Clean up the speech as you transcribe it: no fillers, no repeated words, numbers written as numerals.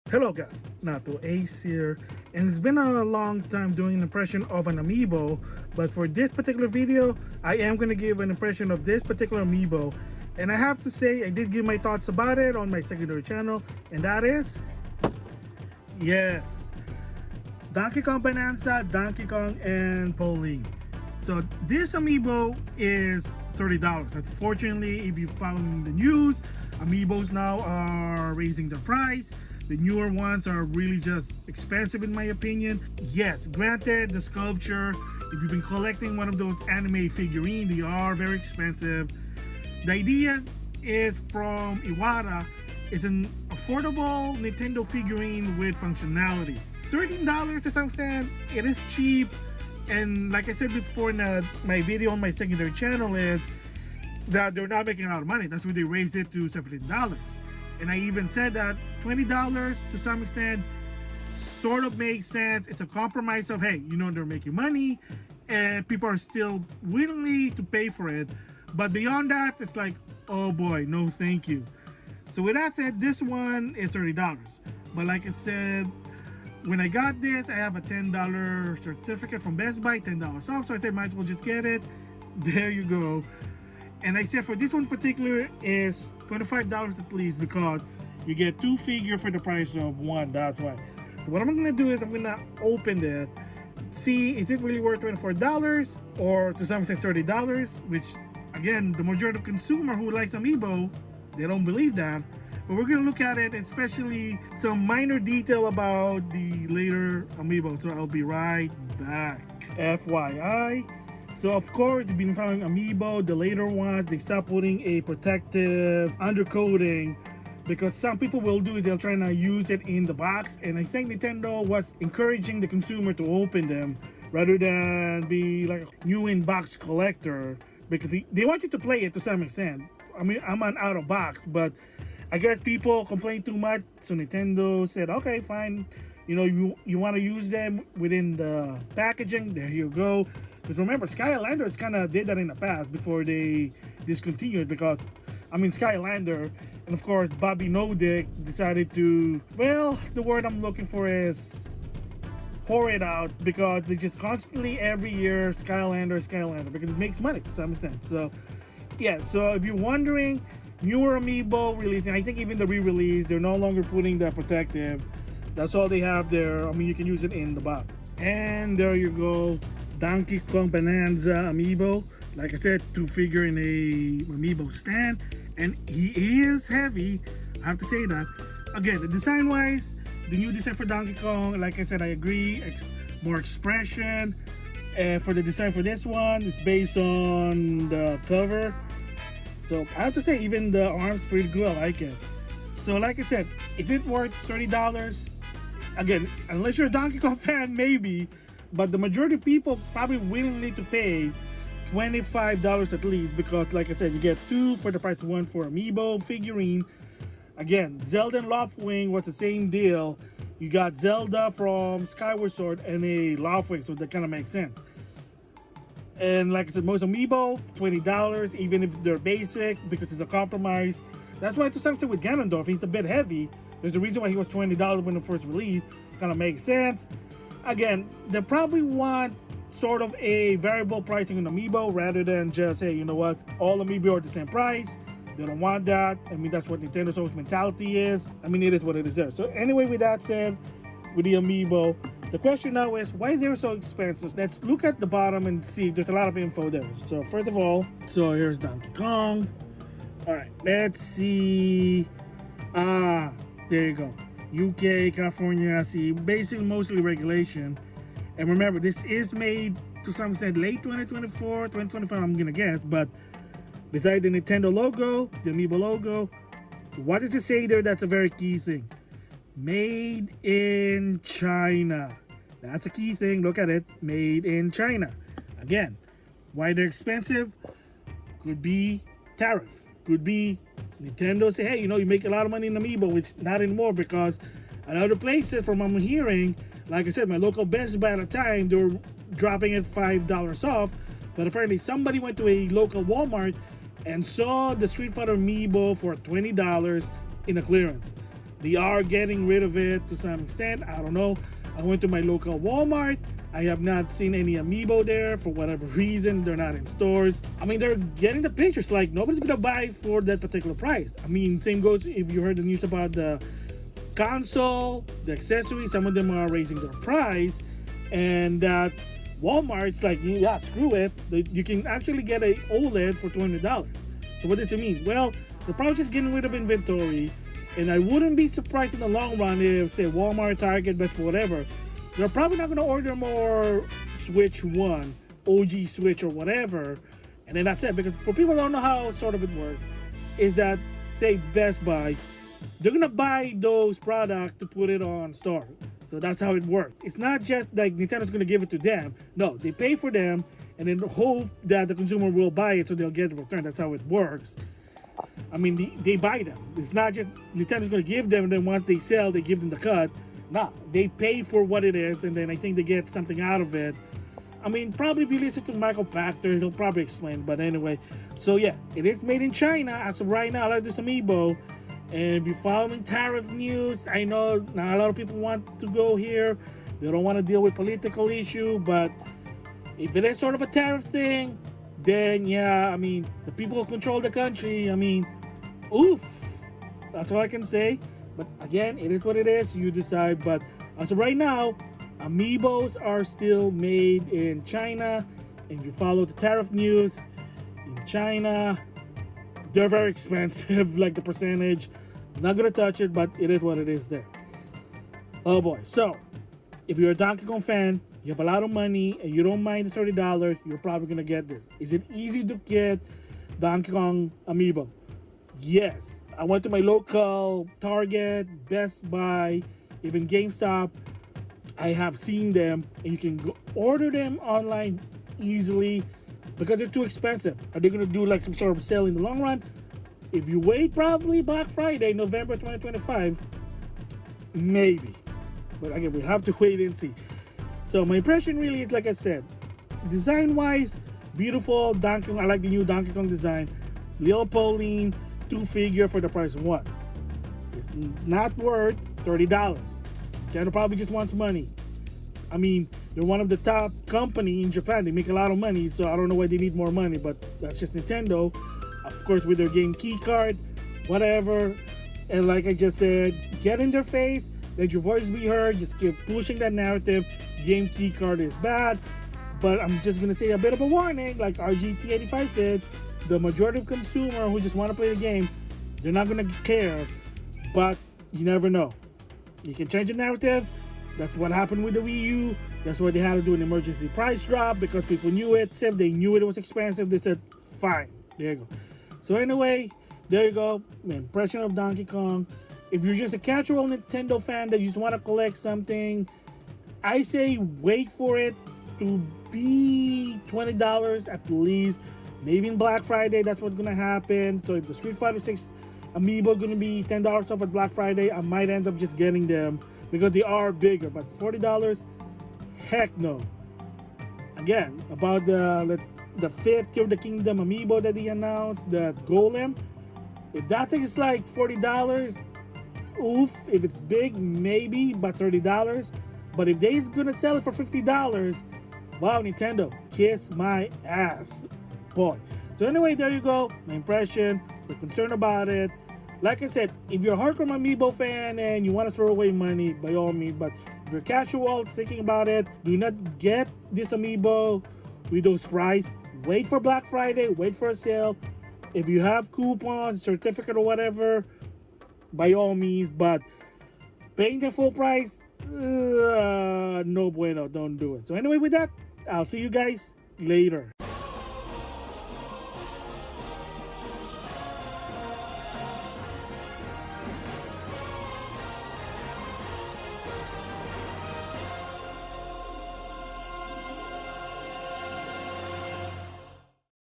Hello guys, NautoAis here, and it's been a long time doing an impression of an amiibo, but for this particular video, I am going to give an impression of this particular amiibo, and I have to say I did give my thoughts about it on my secondary channel, and that is, yes, Donkey Kong Bananza, Donkey Kong, and Pauline. So this amiibo is $30. Unfortunately, if you follow the news, amiibos now are raising their price. The newer ones are really just expensive in my opinion. Yes, granted, the sculpture, if you've been collecting one of those anime figurines, they are very expensive. The idea is from Iwata. It's an affordable Nintendo figurine with functionality. $13 to some extent, it is cheap. And like I said before in my video on my secondary channel is that they're not making a lot of money. That's why they raised it to $17. And I even said that $20 to some extent sort of makes sense. It's a compromise of, hey, they're making money and people are still willing to pay for it. But beyond that, it's like, oh boy, no thank you. So with that said, this one is $30. But like I said, when I got this, I have a $10 certificate from Best Buy, $10 off. So I said, might as well just get it. There you go. And I said for this one particular is $25 at least because you get two figures for the price of one. That's why. So what I'm gonna do is I'm gonna open it, see is it really worth $24 or to some extent $30, which again, the majority of consumer who likes amiibo, they don't believe that. But we're gonna look at it, especially some minor detail about the later amiibo. So I'll be right back. FYI. So of course, you've been following amiibo, the later ones, they stop putting a protective undercoating because some people will do is they'll try to use it in the box. And I think Nintendo was encouraging the consumer to open them rather than be like a new in-box collector because they want you to play it to some extent. I mean, I'm an out of box, but I guess people complain too much. So Nintendo said, okay, fine. You want to use them within the packaging, there you go. Because remember, Skylanders kind of did that in the past before they discontinued because, Skylander and of course Bobby Nodick decided to, well, the word I'm looking for is whore it out because they just constantly every year Skylander because it makes money to some extent. So yeah, so if you're wondering, newer amiibo releasing, I think even the re-release, they're no longer putting the protective. That's all they have there. You can use it in the box. And there you go. Donkey Kong Bananza amiibo. Like I said, two figure in a amiibo stand, and he is heavy. I have to say that. Again, the design wise, the new design for Donkey Kong, like I said, I agree. More expression. And for the design for this one, it's based on the cover. So I have to say, even the arm's pretty good. I like it. So like I said, is it worth $30? Again, unless you're a Donkey Kong fan, maybe. But the majority of people probably willingly to pay $25 at least because, like I said, you get two for the price of one for amiibo figurine. Again, Zelda and Loftwing was the same deal. You got Zelda from Skyward Sword and a Loftwing, so that kind of makes sense. And like I said, most amiibo, $20, even if they're basic because it's a compromise. That's why to some extent with Ganondorf, he's a bit heavy. There's a reason why he was $20 when it first released. Kind of makes sense. Again, they probably want sort of a variable pricing on amiibo rather than just say, you know what, all amiibo are the same price. They don't want that. That's what Nintendo's whole mentality is. It is what it is there. So anyway, with that said, with the amiibo, the question now is, why is they so expensive? Let's look at the bottom and see. There's a lot of info there. So first of all, so here's Donkey Kong. All right, let's see. There you go. UK, California, see, basically mostly regulation. And remember, this is made to some extent late 2024, 2025, I'm gonna guess. But beside the Nintendo logo, the amiibo logo, what does it say there? That's a very key thing. Made in China. That's a key thing. Look at it. Made in China. Again, why they're expensive? Could be tariff. Could be Nintendo say, hey, you make a lot of money in amiibo, which not anymore because at other places, from what I'm hearing, like I said, my local Best Buy at the time, they were dropping it $5 off. But apparently somebody went to a local Walmart and saw the Street Fighter amiibo for $20 in a clearance. They are getting rid of it to some extent. I don't know. I went to my local Walmart. I have not seen any amiibo there for whatever reason. They're not in stores. I mean, they're getting the pictures. Like, nobody's gonna buy for that particular price. I mean, same goes if you heard the news about the console, the accessories. Some of them are raising their price, and that Walmart's like, yeah, screw it. You can actually get a OLED for $200. So what does it mean? Well, they're probably just getting rid of inventory. And I wouldn't be surprised in the long run if, say, Walmart, Target, Best Buy, whatever, they're probably not going to order more Switch 1, OG Switch or whatever. And then that's it. Because for people who don't know how sort of it works, is that, say, Best Buy, they're going to buy those products to put it on store. So that's how it works. It's not just like Nintendo's going to give it to them. No, they pay for them and then hope that the consumer will buy it so they'll get the return. That's how it works. I mean, they buy them. It's not just Nintendo's going to give them, and then once they sell, they give them the cut. No, they pay for what it is, and then I think they get something out of it. I mean, probably if you listen to Michael Pachter, he'll probably explain. But anyway, so yes, it is made in China as of right now. I like this amiibo. And if you're following tariff news, I know not a lot of people want to go here. They don't want to deal with political issue, but if it is sort of a tariff thing, then yeah, I mean, the people who control the country, I mean, oof, that's all I can say. But again, it is what it is. You decide. But as of right now, amiibos are still made in China. And if you follow the tariff news in China, they're very expensive, like the percentage. I'm not gonna touch it, but it is what it is there. Oh boy. So if you're a Donkey Kong fan, you have a lot of money and you don't mind the $30, you're probably gonna get this. Is it easy to get Donkey Kong amiibo? Yes. I went to my local Target, Best Buy, even GameStop. I have seen them, and you can order them online easily because they're too expensive. Are they gonna do like some sort of sale in the long run? If you wait, probably Black Friday, November 2025, maybe. But again, we have to wait and see. So my impression really is, like I said, design-wise, beautiful Donkey Kong. I like the new Donkey Kong design. Lil Pauline, 2-figure for the price of 1. It's not worth $30. Nintendo probably just wants money. I mean, they're one of the top company in Japan. They make a lot of money, so I don't know why they need more money, but that's just Nintendo. Of course, with their game key card, whatever. And like I just said, get in their face, let your voice be heard, just keep pushing that narrative. Game key card is bad, but I'm just gonna say a bit of a warning, like RGT85 said, the majority of consumer who just want to play the game, they're not gonna care, but you never know. You can change the narrative. That's what happened with the Wii U. That's why they had to do an emergency price drop, because people knew it. If they knew it was expensive, they said, fine, there you go. So anyway, there you go. My impression of Donkey Kong. If you're just a casual Nintendo fan that you just want to collect something, I say wait for it to be $20 at least. Maybe in Black Friday, that's what's going to happen. So if the Street Fighter 6 amiibo going to be $10 off at Black Friday, I might end up just getting them because they are bigger. But $40, heck no. Again, about the 5th Tear of the Kingdom amiibo that they announced, the Golem, if that thing is like $40, oof. If it's big, maybe, but $30. But if they're gonna sell it for $50, wow, Nintendo, kiss my ass, boy. So anyway, there you go, my impression. We're concerned about it. Like I said, if you're a hardcore amiibo fan and you want to throw away money, by all means. But if you're casual, thinking about it, do not get this amiibo with those price. Wait for Black Friday, wait for a sale. If you have coupons, certificate or whatever, by all means. But paying the full price, no bueno, don't do it. So anyway, with that, I'll see you guys later.